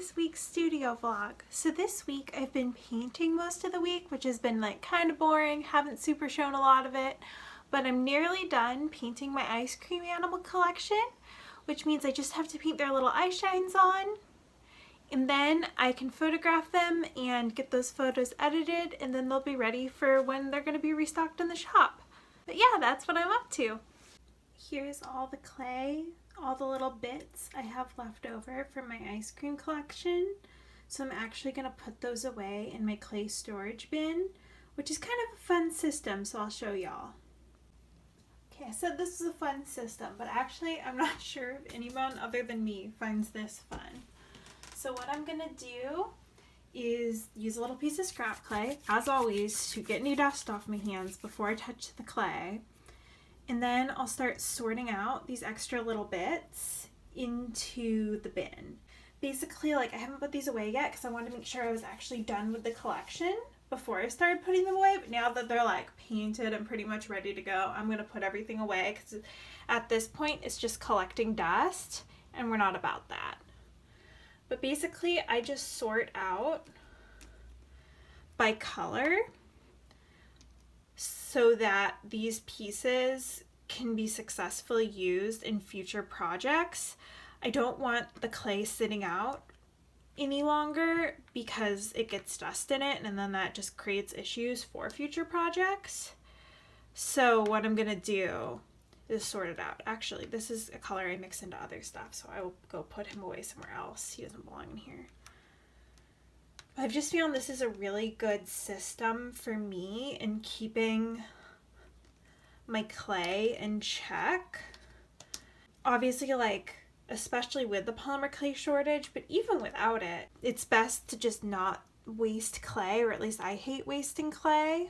this week's studio vlog. So this week I've been painting most of the week, which has been like kind of boring, haven't super shown a lot of it, but I'm nearly done painting my ice cream animal collection, which means I just have to paint their little eye shines on, and then I can photograph them and get those photos edited, and then they'll be ready for when they're going to be restocked in the shop. But yeah, that's what I'm up to. Here's all the clay, all the little bits I have left over from my ice cream collection. So I'm actually going to put those away in my clay storage bin, which is kind of a fun system, so I'll show y'all. Okay, I said this is a fun system, but actually I'm not sure if anyone other than me finds this fun. So what I'm going to do is use a little piece of scrap clay, as always, to get any dust off my hands before I touch the clay. And then I'll start sorting out these extra little bits into the bin. Basically, like, I haven't put these away yet because I wanted to make sure I was actually done with the collection before I started putting them away. But now that they're like painted and pretty much ready to go, I'm going to put everything away because at this point it's just collecting dust and we're not about that. But basically I just sort out by color so that these pieces can be successfully used in future projects. I don't want the clay sitting out any longer because it gets dust in it and then that just creates issues for future projects. So what I'm gonna do is sort it out. Actually, this is a color I mix into other stuff, so I will go put him away somewhere else. He doesn't belong in here. I've just found this is a really good system for me in keeping my clay in check. Obviously, like, especially with the polymer clay shortage, but even without it, it's best to just not waste clay, or at least I hate wasting clay.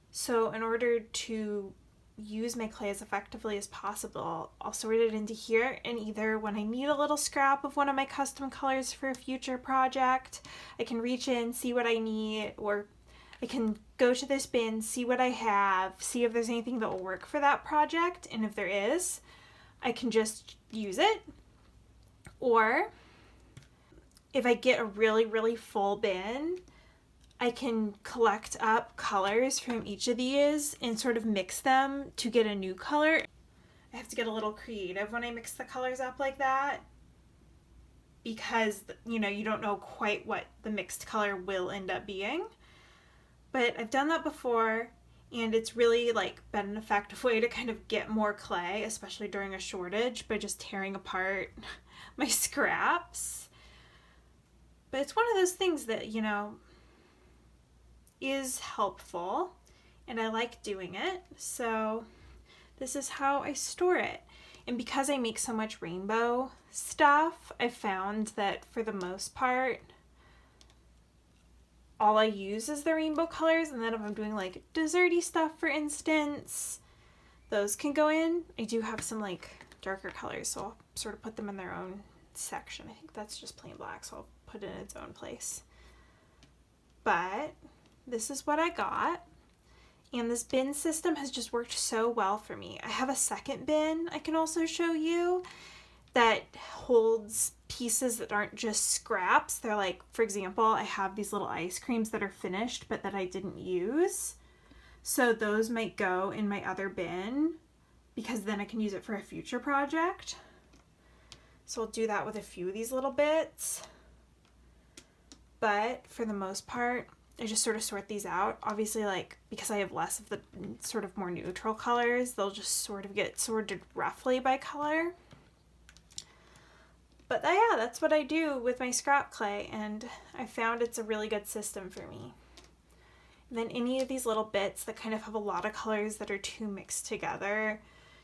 So in order to use my clay as effectively as possible, I'll sort it into here, and either when I need a little scrap of one of my custom colors for a future project, I can reach in, see what I need, or I can go to this bin, see what I have, see if there's anything that will work for that project, and if there is, I can just use it. Or if I get a really full bin, I can collect up colors from each of these and sort of mix them to get a new color. I have to get a little creative when I mix the colors up like that because, you know, you don't know quite what the mixed color will end up being. But I've done that before, and it's really like been an effective way to kind of get more clay, especially during a shortage, by just tearing apart my scraps. But it's one of those things that, you know, is helpful, and I like doing it, so this is how I store it. And because I make so much rainbow stuff, I found that for the most part all I use is the rainbow colors, and then if I'm doing like desserty stuff, for instance, those can go in. I do have some like darker colors, so I'll sort of put them in their own section. I think that's just plain black, so I'll put it in its own place. But this is what I got, and this bin system has just worked so well for me. I have a second bin I can also show you that holds pieces that aren't just scraps. They're like, for example, I have these little ice creams that are finished but that I didn't use. So those might go in my other bin because then I can use it for a future project. So I'll do that with a few of these little bits. But for the most part, I just sort of sort these out. Obviously, like, because I have less of the sort of more neutral colors, they'll just sort of get sorted roughly by color. But yeah, that's what I do with my scrap clay, and I found it's a really good system for me. And then any of these little bits that kind of have a lot of colors that are too mixed together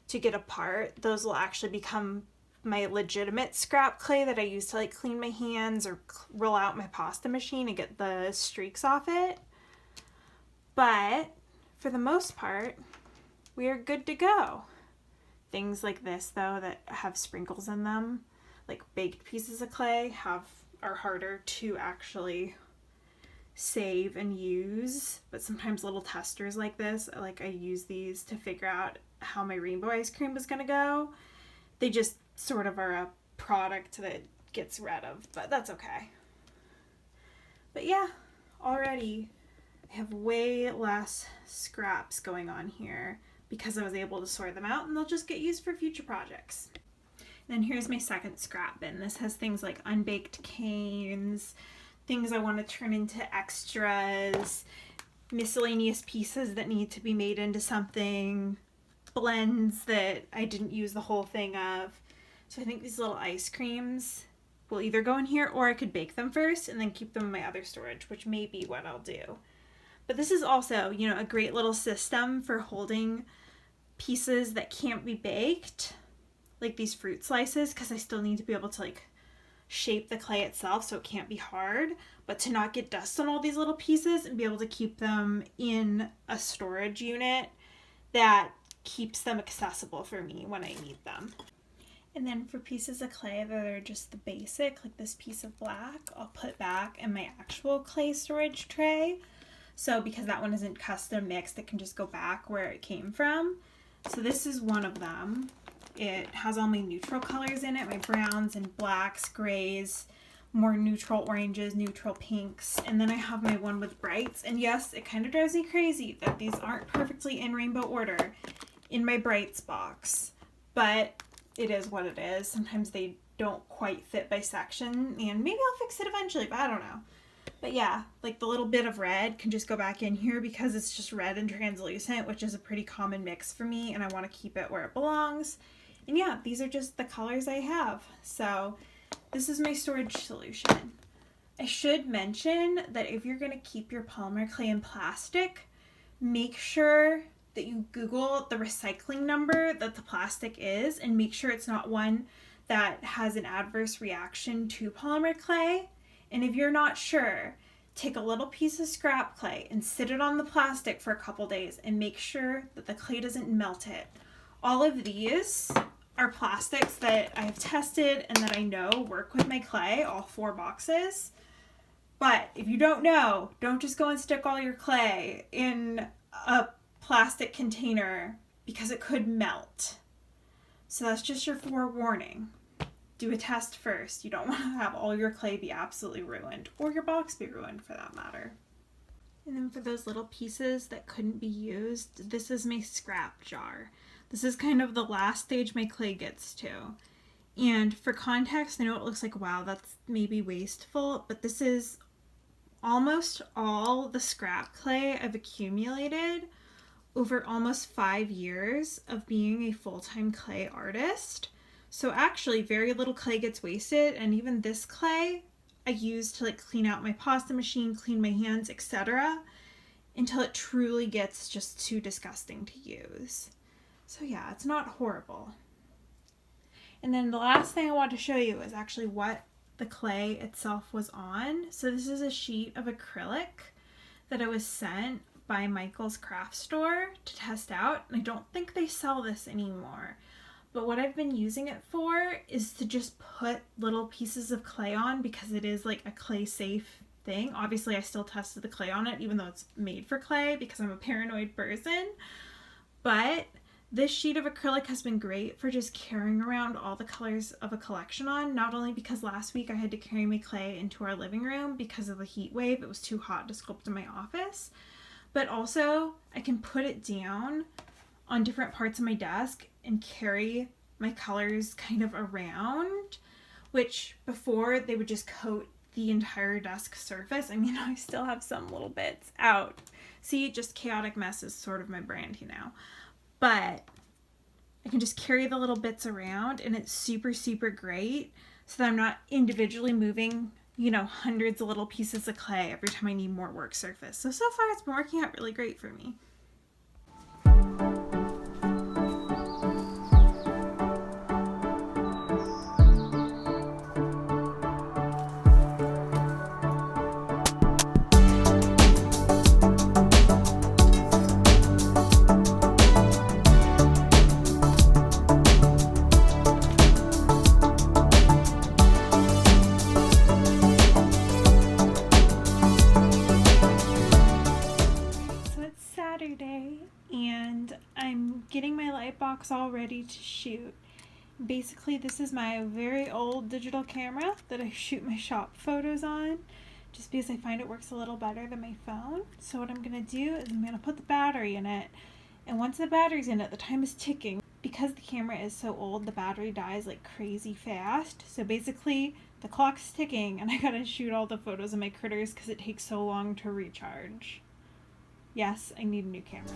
to get apart, those will actually become my legitimate scrap clay that I use to like clean my hands or roll out my pasta machine and get the streaks off it. But for the most part, we are good to go. Things like this though that have sprinkles in them, like baked pieces of clay, are harder to actually save and use, but sometimes little testers like this, like I use these to figure out how my rainbow ice cream was gonna go. They just sort of are a product that gets rid of, but that's okay. But yeah, already I have way less scraps going on here because I was able to sort them out, and they'll just get used for future projects. And then here's my second scrap bin. This has things like unbaked canes, things I want to turn into extras, miscellaneous pieces that need to be made into something, blends that I didn't use the whole thing of. So I think these little ice creams will either go in here, or I could bake them first and then keep them in my other storage, which may be what I'll do. But this is also, you know, a great little system for holding pieces that can't be baked, like these fruit slices, because I still need to be able to like shape the clay itself so it can't be hard, but to not get dust on all these little pieces and be able to keep them in a storage unit that keeps them accessible for me when I need them. And then for pieces of clay that are just the basic, like this piece of black, I'll put back in my actual clay storage tray. So because that one isn't custom mixed, it can just go back where it came from. So this is one of them. It has all my neutral colors in it, my browns and blacks, grays, more neutral oranges, neutral pinks, and then I have my one with brights. And yes, it kind of drives me crazy that these aren't perfectly in rainbow order in my brights box, but it is what it is. Sometimes they don't quite fit by section, and maybe I'll fix it eventually, but I don't know. But yeah, like the little bit of red can just go back in here because it's just red and translucent, which is a pretty common mix for me, and I want to keep it where it belongs. And yeah, these are just the colors I have. So this is my storage solution. I should mention that if you're going to keep your polymer clay in plastic, make sure that you Google the recycling number that the plastic is, and make sure it's not one that has an adverse reaction to polymer clay. And if you're not sure, take a little piece of scrap clay and sit it on the plastic for a couple days and make sure that the clay doesn't melt it. All of these are plastics that I have tested and that I know work with my clay, all 4 boxes. But if you don't know, don't just go and stick all your clay in a plastic container because it could melt. So that's just your forewarning. Do a test first. You don't want to have all your clay be absolutely ruined, or your box be ruined for that matter. And then for those little pieces that couldn't be used, this is my scrap jar. This is kind of the last stage my clay gets to. And for context, I know it looks like, wow, that's maybe wasteful, but this is almost all the scrap clay I've accumulated over almost 5 years of being a full-time clay artist. So actually very little clay gets wasted, and even this clay I use to like clean out my pasta machine, clean my hands, etc. until it truly gets just too disgusting to use. So yeah, it's not horrible. And then the last thing I want to show you is actually what the clay itself was on. So this is a sheet of acrylic that I was sent by Michael's craft store to test out. And I don't think they sell this anymore. But what I've been using it for is to just put little pieces of clay on because it is like a clay safe thing. Obviously I still tested the clay on it even though it's made for clay because I'm a paranoid person. But this sheet of acrylic has been great for just carrying around all the colors of a collection on, not only because last week I had to carry my clay into our living room because of the heat wave. It was too hot to sculpt in my office, but also I can put it down on different parts of my desk and carry my colors kind of around, which before they would just coat the entire desk surface. I mean, I still have some little bits out. See, just chaotic mess is sort of my brand, you know. But I can just carry the little bits around, and it's super, super great so that I'm not individually moving, you know, hundreds of little pieces of clay every time I need more work surface. So far it's been working out really great for me. And I'm getting my Lightbox all ready to shoot. Basically, this is my very old digital camera that I shoot my shop photos on, just because I find it works a little better than my phone. So what I'm going to do is I'm going to put the battery in it, and once the battery's in it, the time is ticking. Because the camera is so old, the battery dies like crazy fast. So basically, the clock's ticking, and I gotta shoot all the photos of my critters because it takes so long to recharge. Yes, I need a new camera.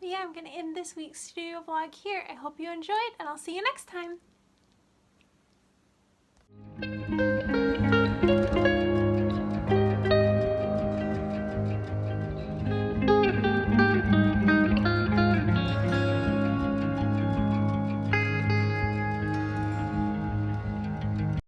But yeah, I'm going to end this week's studio vlog here. I hope you enjoyed, and I'll see you next time.